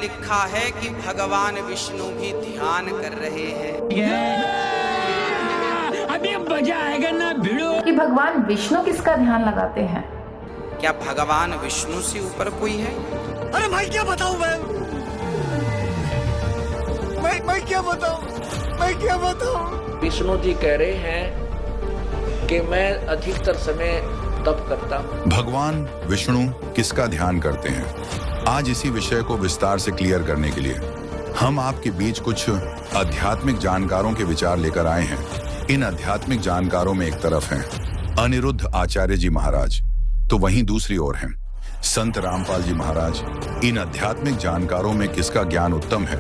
लिखा है कि भगवान विष्णु भी ध्यान कर रहे हैं। अभी मजा आएगा ना भिड़ो। कि भगवान विष्णु किसका ध्यान लगाते हैं? क्या भगवान विष्णु से ऊपर कोई है? अरे भाई क्या बताऊं मैं क्या बताऊं? विष्णु जी कह रहे हैं कि मैं अधिकतर समय तप करता हूँ। भगवान विष्णु किसका ध्यान करते हैं? आज इसी विषय को विस्तार से क्लियर करने के लिए हम आपके बीच कुछ आध्यात्मिक जानकारों के विचार लेकर आए हैं। इन आध्यात्मिक जानकारों में एक तरफ हैं अनिरुद्ध आचार्य जी महाराज, तो वहीं दूसरी ओर हैं संत रामपाल जी महाराज। इन आध्यात्मिक जानकारों में किसका ज्ञान उत्तम है?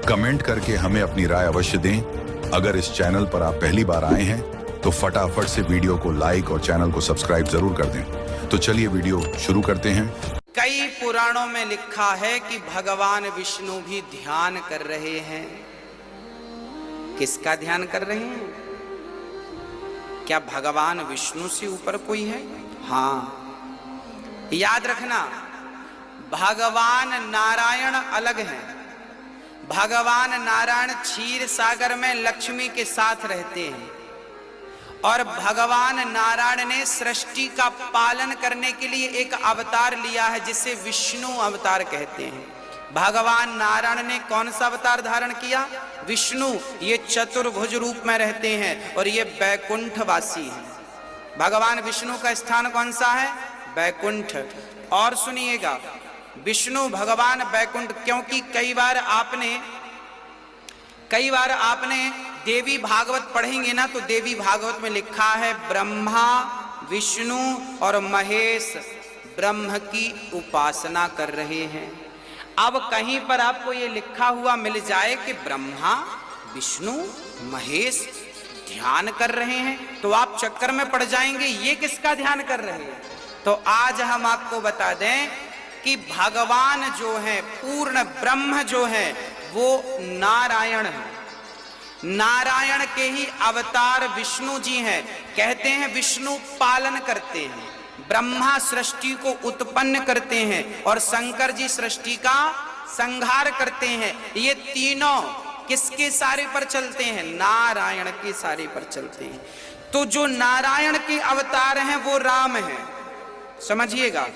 कमेंट करके हमें अपनी राय अवश्य दें। अगर इस चैनल पर आप पहली बार आए हैं तो फटाफट से वीडियो को लाइक और चैनल को सब्सक्राइब जरूर कर दें। तो चलिए वीडियो शुरू करते हैं। कई पुराणों में लिखा है कि भगवान विष्णु भी ध्यान कर रहे हैं। किसका ध्यान कर रहे हैं? क्या भगवान विष्णु से ऊपर कोई है? हाँ, याद रखना, भगवान नारायण अलग हैं। भगवान नारायण क्षीर सागर में लक्ष्मी के साथ रहते हैं और भगवान नारायण ने सृष्टि का पालन करने के लिए एक अवतार लिया है जिसे विष्णु अवतार कहते हैं। भगवान नारायण ने कौन सा अवतार धारण किया? विष्णु। ये चतुर्भुज रूप में रहते हैं और ये बैकुंठवासी हैं। भगवान विष्णु का स्थान कौन सा है? बैकुंठ। और सुनिएगा, विष्णु भगवान बैकुंठ, क्योंकि कई बार आपने देवी भागवत पढ़ेंगे ना, तो देवी भागवत में लिखा है ब्रह्मा विष्णु और महेश ब्रह्म की उपासना कर रहे हैं। अब कहीं पर आपको ये लिखा हुआ मिल जाए कि ब्रह्मा विष्णु महेश ध्यान कर रहे हैं, तो आप चक्कर में पड़ जाएंगे, ये किसका ध्यान कर रहे हैं? तो आज हम आपको बता दें कि भगवान जो है, पूर्ण ब्रह्म जो है, वो नारायण है। नारायण के ही अवतार विष्णु जी हैं। कहते हैं विष्णु पालन करते हैं, ब्रह्मा सृष्टि को उत्पन्न करते हैं और शंकर जी सृष्टि का संहार करते हैं। ये तीनों किसके सारे पर चलते हैं? नारायण के सारे पर चलते हैं। तो जो नारायण के अवतार हैं वो राम हैं, समझिएगा।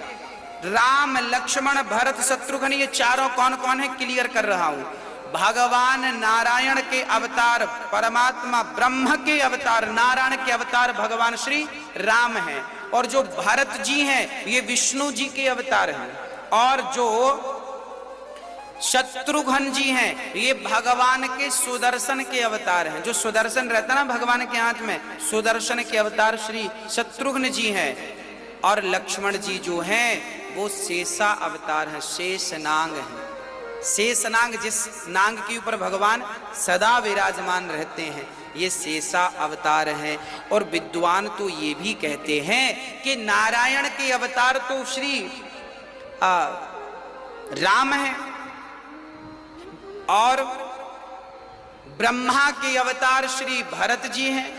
राम लक्ष्मण भरत शत्रुघ्न, ये चारों कौन कौन है क्लियर कर रहा हूं। भगवान नारायण के अवतार, परमात्मा ब्रह्म के अवतार, नारायण के अवतार भगवान श्री राम हैं। और जो भरत जी हैं ये विष्णु जी के अवतार हैं। और जो शत्रुघ्न जी हैं ये भगवान के सुदर्शन के अवतार हैं। जो सुदर्शन रहता ना भगवान के हाथ में, सुदर्शन के अवतार श्री शत्रुघ्न जी हैं। और लक्ष्मण जी जो हैं वो शेषा अवतार हैं, शेषनाग हैं। शेषनाग, जिस नाग के ऊपर भगवान सदा विराजमान रहते हैं, ये शेषा अवतार हैं। और विद्वान तो ये भी कहते हैं कि नारायण के अवतार तो श्री राम हैं और ब्रह्मा के अवतार श्री भरत जी हैं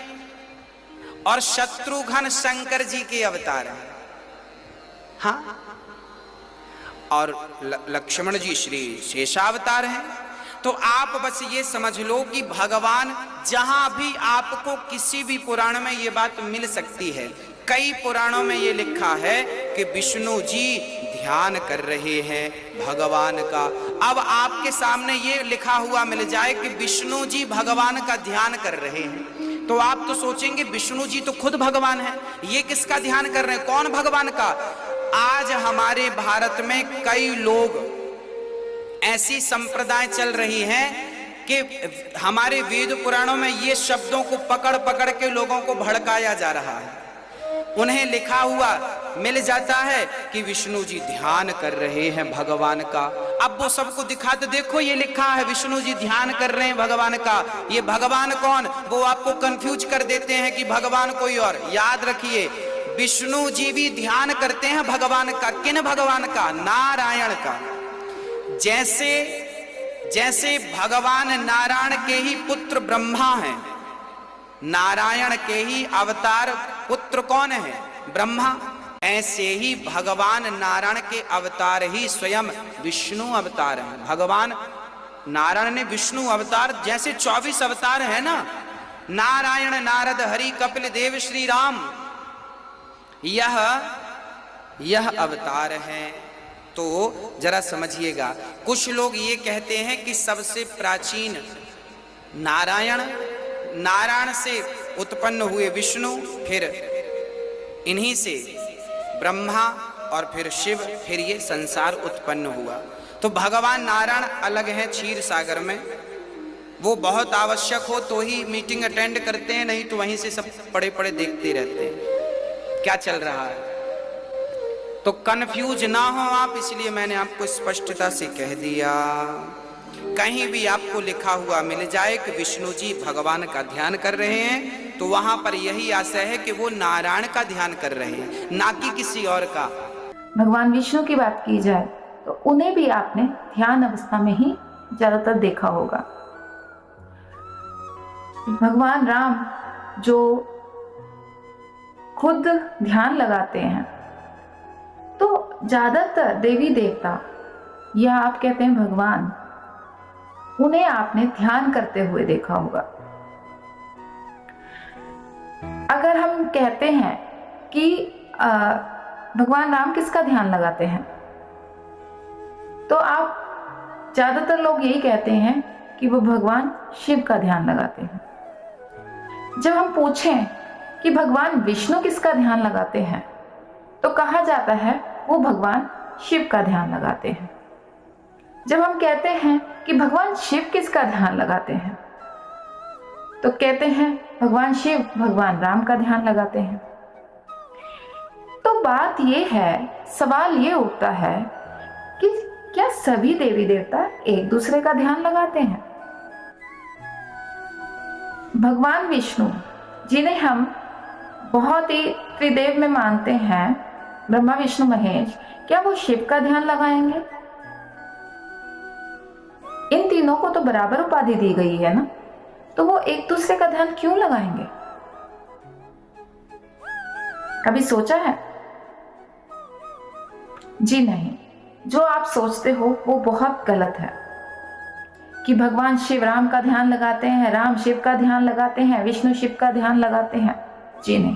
और शत्रुघ्न शंकर जी के अवतार हैं। हाँ, और लक्ष्मण जी श्री शेषावतार हैं। तो आप बस ये समझ लो कि भगवान, जहां भी आपको किसी भी पुराण में ये बात मिल सकती है, कई पुराणों में ये लिखा है कि विष्णु जी ध्यान कर रहे हैं भगवान का। अब आपके सामने ये लिखा हुआ मिल जाए कि विष्णु जी भगवान का ध्यान कर रहे हैं, तो आप तो सोचेंगे विष्णु जी तो खुद भगवान है, ये किसका ध्यान कर रहे हैं? कौन भगवान का? आज हमारे भारत में कई लोग, ऐसी संप्रदाय चल रही हैं कि हमारे वेद पुराणों में ये शब्दों को पकड़ पकड़ के लोगों को भड़काया जा रहा है। उन्हें लिखा हुआ मिल जाता है कि विष्णु जी ध्यान कर रहे हैं भगवान का। अब वो सबको दिखाते, देखो ये लिखा है विष्णु जी ध्यान कर रहे हैं भगवान का। ये भगवान कौन? वो आपको कंफ्यूज कर देते हैं कि भगवान कोई और। याद रखिए, विष्णु जी भी ध्यान करते हैं भगवान का। किन भगवान का? नारायण का। जैसे भगवान नारायण के ही पुत्र ब्रह्मा हैं, नारायण के ही अवतार पुत्र कौन है? ब्रह्मा। ऐसे ही भगवान नारायण के अवतार ही स्वयं विष्णु अवतार हैं। भगवान नारायण ने विष्णु अवतार, जैसे 24 अवतार है ना, नारायण, नारद, हरि, कपिल देव, श्री राम, यह अवतार है। तो जरा समझिएगा, कुछ लोग ये कहते हैं कि सबसे प्राचीन नारायण से उत्पन्न हुए विष्णु, फिर इन्हीं से ब्रह्मा और फिर शिव, फिर ये संसार उत्पन्न हुआ। तो भगवान नारायण अलग हैं क्षीर सागर में, वो बहुत आवश्यक हो तो ही मीटिंग अटेंड करते हैं, नहीं तो वहीं से सब पड़े पड़े देखते रहते हैं क्या चल रहा है। तो कंफ्यूज ना हो आप, इसलिए मैंने आपको स्पष्टता से कह दिया। कहीं भी आपको लिखा हुआ मिल जाए कि विष्णु जी भगवान का ध्यान कर रहे हैं, तो वहां पर यही आशय है कि वो नारायण का ध्यान कर रहे हैं, ना कि किसी और का। भगवान विष्णु की बात की जाए तो उन्हें भी आपने ध्यान अवस्था में ही ज्यादातर देखा होगा। भगवान राम जो खुद ध्यान लगाते हैं, तो ज्यादातर देवी देवता या आप कहते हैं भगवान, उन्हें आपने ध्यान करते हुए देखा होगा। अगर हम कहते हैं कि भगवान राम किसका ध्यान लगाते हैं, तो आप ज्यादातर लोग यही कहते हैं कि वो भगवान शिव का ध्यान लगाते हैं। जब हम पूछें कि भगवान विष्णु किसका ध्यान लगाते हैं, तो कहा जाता है वो भगवान शिव का ध्यान लगाते हैं। जब हम कहते हैं कि भगवान शिव किसका ध्यान लगाते हैं, तो कहते हैं भगवान शिव भगवान राम का ध्यान लगाते हैं। तो बात यह है, सवाल ये उठता है कि क्या सभी देवी देवता एक दूसरे का ध्यान लगाते हैं? भगवान विष्णु जिन्हें हम बहुत ही त्रिदेव में मानते हैं, ब्रह्मा विष्णु महेश, क्या वो शिव का ध्यान लगाएंगे? इन तीनों को तो बराबर उपाधि दी गई है ना, तो वो एक दूसरे का ध्यान क्यों लगाएंगे? कभी सोचा है? जी नहीं, जो आप सोचते हो वो बहुत गलत है कि भगवान शिव राम का ध्यान लगाते हैं, राम शिव का ध्यान लगाते हैं, विष्णु शिव का ध्यान लगाते हैं। जी नहीं,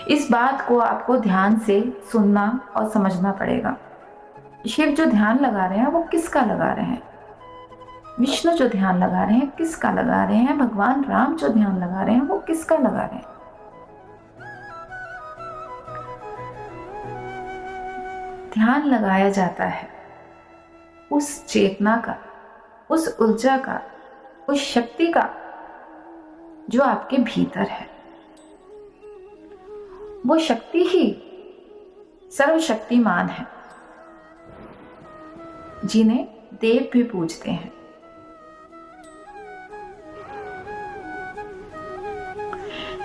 इस बात को आपको ध्यान से सुनना और समझना पड़ेगा। शिव जो ध्यान लगा रहे हैं वो किसका लगा रहे हैं? विष्णु जो ध्यान लगा रहे हैं किसका लगा रहे हैं? भगवान राम जो ध्यान लगा रहे हैं वो किसका लगा रहे हैं? ध्यान लगाया जाता है उस चेतना का, उस ऊर्जा का, उस शक्ति का जो आपके भीतर है। वो शक्ति ही सर्वशक्तिमान है, जिन्हें देव भी पूजते हैं।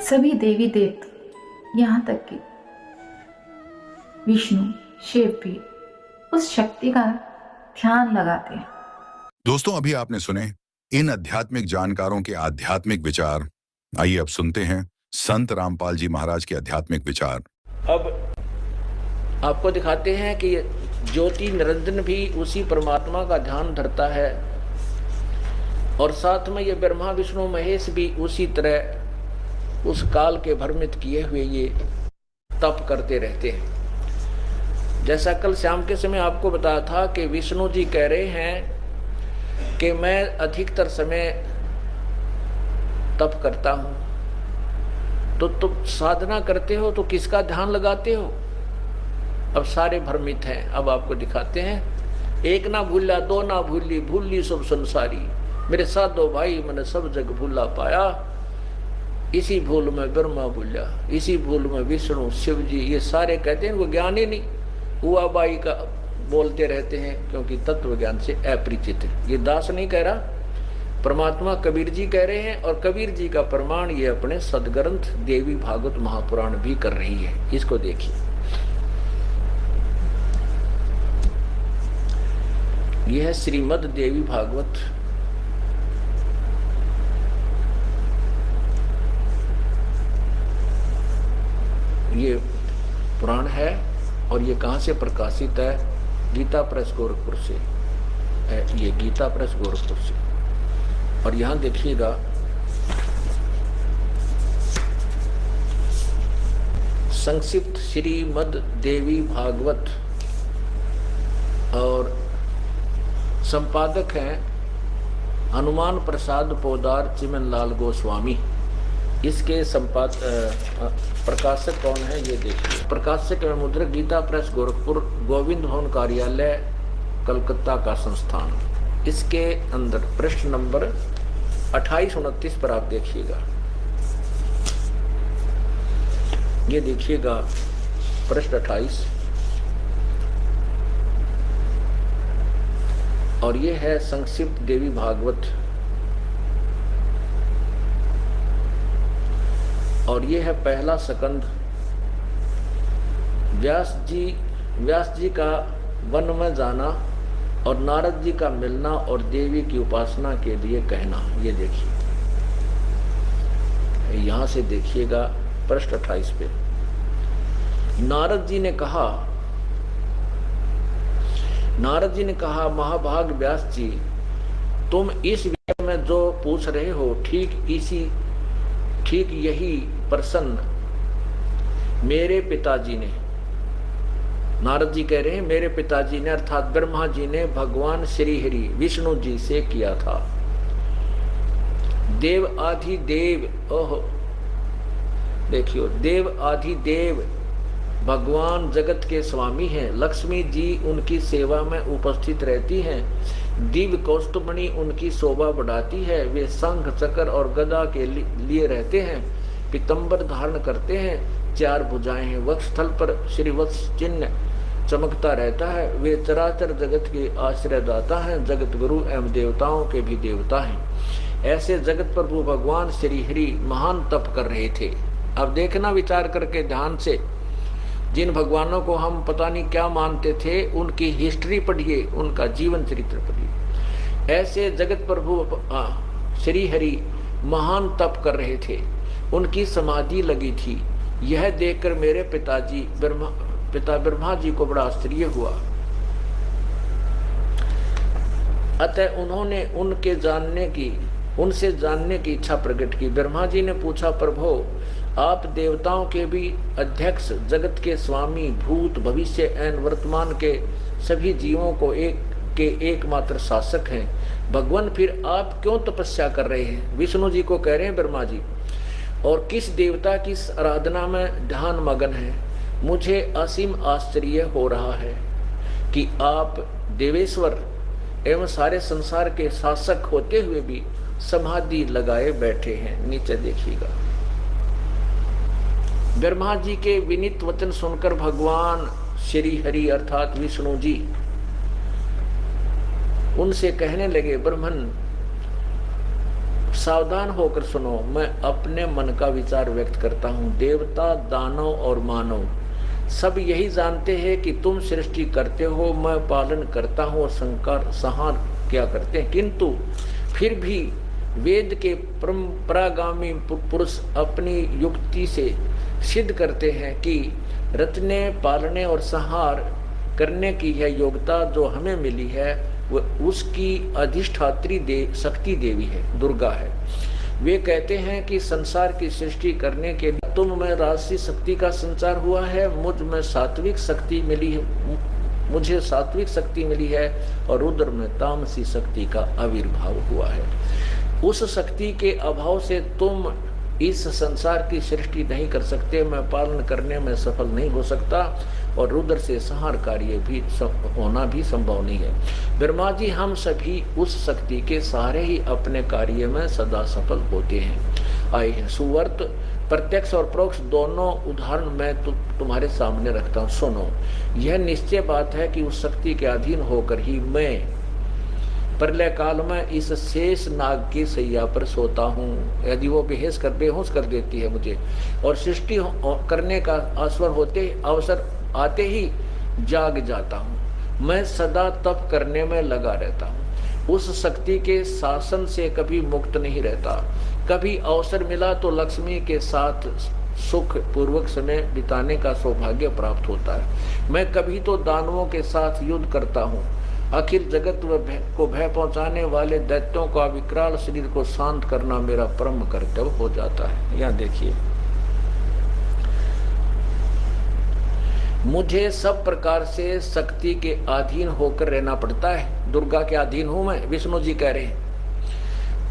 सभी देवी देवता, यहाँ तक कि विष्णु शिव भी उस शक्ति का ध्यान लगाते हैं। दोस्तों, अभी आपने सुने इन आध्यात्मिक जानकारों के आध्यात्मिक विचार। आइए अब सुनते हैं संत रामपाल जी महाराज के आध्यात्मिक विचार। अब आपको दिखाते हैं कि ज्योति निरंजन भी उसी परमात्मा का ध्यान धरता है, और साथ में ये ब्रह्मा विष्णु महेश भी उसी तरह उस काल के भ्रमित किए हुए ये तप करते रहते हैं। जैसा कल शाम के समय आपको बताया था कि विष्णु जी कह रहे हैं कि मैं अधिकतर समय तप करता हूँ। तो तुम साधना करते हो तो किसका ध्यान लगाते हो? अब सारे भ्रमित हैं। अब आपको दिखाते हैं। एक ना भूला, दो ना भूली, भूली सब संसारी, मेरे साधो भाई मैंने सब जग भूला पाया। इसी भूल में ब्रह्मा भूला, इसी भूल में विष्णु शिव जी, ये सारे कहते हैं वो ज्ञान ही नहीं हुआ बाई का बोलते रहते हैं, क्योंकि तत्व ज्ञान से अपरिचित है। ये दास नहीं कह रहा, परमात्मा कबीर जी कह रहे हैं, और कबीर जी का प्रमाण ये अपने सदग्रंथ देवी भागवत महापुराण भी कर रही है। इसको देखिए, यह है श्रीमद् देवी भागवत। ये पुराण है, और ये कहाँ से प्रकाशित है? गीता प्रेस गोरखपुर से, ये गीता प्रेस गोरखपुर से। और यहाँ देखिएगा संक्षिप्त श्रीमद् देवी भागवत, और संपादक हैं हनुमान प्रसाद पोदार चिमनलाल गोस्वामी। इसके प्रकाशक कौन है ये देखिए। प्रकाशक एवं मुद्रक गीता प्रेस गोरखपुर, गोविंद भवन कार्यालय कलकत्ता का संस्थान। इसके अंदर पृष्ठ नंबर 28-29 पर आप देखिएगा, ये देखिएगा पृष्ठ 28, और ये है संक्षिप्त देवी भागवत, और ये है पहला सकंद। व्यास जी का वन में जाना और नारद जी का मिलना और देवी की उपासना के लिए कहना। ये देखिए, यहां से देखिएगा पृष्ठ 28 पे। नारद जी ने कहा महाभाग व्यास जी, तुम इस विषय में जो पूछ रहे हो ठीक यही प्रश्न मेरे पिताजी ने, नारद जी कह रहे हैं मेरे पिताजी ने अर्थात ब्रह्मा जी ने भगवान श्री हरि विष्णु जी से किया था। देव आदि देव, ओहो देखियो, देव आदि देव भगवान जगत के स्वामी हैं। लक्ष्मी जी उनकी सेवा में उपस्थित रहती हैं। दिव्य कौस्तुभमणि उनकी शोभा बढ़ाती है। वे शंख चक्र और गदा के लिए रहते हैं। पीतंबर धारण करते हैं। 4 भुजाएं हैं। वक्षस्थल पर श्रीवत्स चिन्ह चमकता रहता है। वे चराचर जगत के आश्रयदाता हैं। जगत गुरु एवं देवताओं के भी देवता हैं। ऐसे जगत प्रभु भगवान श्री हरि महान तप कर रहे थे। अब देखना विचार करके ध्यान से, जिन भगवानों को हम पता नहीं क्या मानते थे उनकी हिस्ट्री पढ़िए, उनका जीवन चरित्र पढ़िए। ऐसे जगत प्रभु श्री हरि महान तप कर रहे थे। उनकी समाधि लगी थी। यह देखकर मेरे पिता ब्रह्मा जी को बड़ा आश्चर्य हुआ। अतः उन्होंने उनसे जानने की इच्छा प्रकट की। ब्रह्मा जी ने पूछा, प्रभु आप देवताओं के भी अध्यक्ष, जगत के स्वामी, भूत भविष्य एवं वर्तमान के सभी जीवों को एकमात्र शासक हैं। भगवान फिर आप क्यों तपस्या कर रहे हैं? विष्णु जी को कह रहे हैं ब्रह्मा जी, और किस देवता की आराधना में ध्यान मगन है? मुझे असीम आश्चर्य हो रहा है कि आप देवेश्वर एवं सारे संसार के शासक होते हुए भी समाधि लगाए बैठे हैं। नीचे देखिएगा। ब्रह्मा जी के विनीत वचन सुनकर भगवान श्री हरि अर्थात विष्णु जी उनसे कहने लगे, ब्रह्मन सावधान होकर सुनो, मैं अपने मन का विचार व्यक्त करता हूँ। देवता, दानव और मानव सब यही जानते हैं कि तुम सृष्टि करते हो, मैं पालन करता हूँ और संहार क्या करते हैं। किंतु फिर भी वेद के परंपरागामी पुरुष अपनी युक्ति से सिद्ध करते हैं कि रचने, पालने और संहार करने की यह योग्यता जो हमें मिली है वह उसकी अधिष्ठात्री शक्ति देवी है, दुर्गा है। वे कहते हैं कि संसार की सृष्टि करने के लिए तुम में राजसी शक्ति का संचार हुआ है, मुझे सात्विक शक्ति मिली है और रुद्र में तामसी शक्ति का आविर्भाव हुआ है। उस शक्ति के अभाव से तुम इस संसार की सृष्टि नहीं कर सकते, मैं पालन करने में सफल नहीं हो सकता और रुद्र से संहार कार्य भी होना भी संभव नहीं है। ब्रह्मा जी हम सभी उस शक्ति के सहारे ही अपने कार्य में सदा सफल होते हैं आए हैं। सुवर्त प्रत्यक्ष और परोक्ष दोनों उदाहरण मैं तुम्हारे सामने रखता हूँ। सुनो, यह निश्चय बात है कि उस शक्ति के अधीन होकर ही मैं प्रलय काल में इस शेष नाग की सैया पर सोता हूँ। यदि वो बेहोश कर देती है मुझे और सृष्टि करने का अवसर आते ही जाग जाता हूँ। मैं सदा तप करने में लगा रहता हूँ। उस शक्ति के शासन से कभी मुक्त नहीं रहता। कभी अवसर मिला तो लक्ष्मी के साथ सुख पूर्वक समय बिताने का सौभाग्य प्राप्त होता है। मैं कभी तो दानवों के साथ युद्ध करता हूँ, आखिर जगत को भय पहुंचाने वाले दैत्यों का विकराल शरीर को शांत करना मेरा परम कर्तव्य हो जाता है। यहाँ देखिए, मुझे सब प्रकार से शक्ति के अधीन होकर रहना पड़ता है। दुर्गा के अधीन हूं मैं, विष्णु जी कह रहे हैं।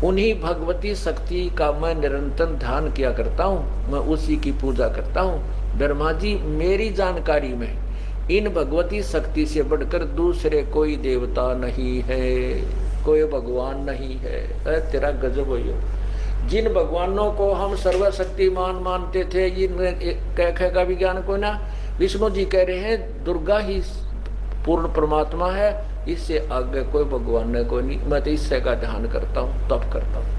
उन्हीं भगवती शक्ति का मैं निरंतर ध्यान किया करता हूँ, मैं उसी की पूजा करता हूँ। ब्रह्मा जी, मेरी जानकारी में इन भगवती शक्ति से बढ़कर दूसरे कोई देवता नहीं है, कोई भगवान नहीं है। तेरा गजब हो। जिन भगवानों को हम सर्वशक्तिमान मानते थे, जिन कह का विज्ञान को ना, विष्णु जी कह रहे हैं दुर्गा ही पूर्ण परमात्मा है, इससे आगे कोई भगवान है कोई नहीं। मैं तो इससे का ध्यान करता हूँ, तप करता हूँ।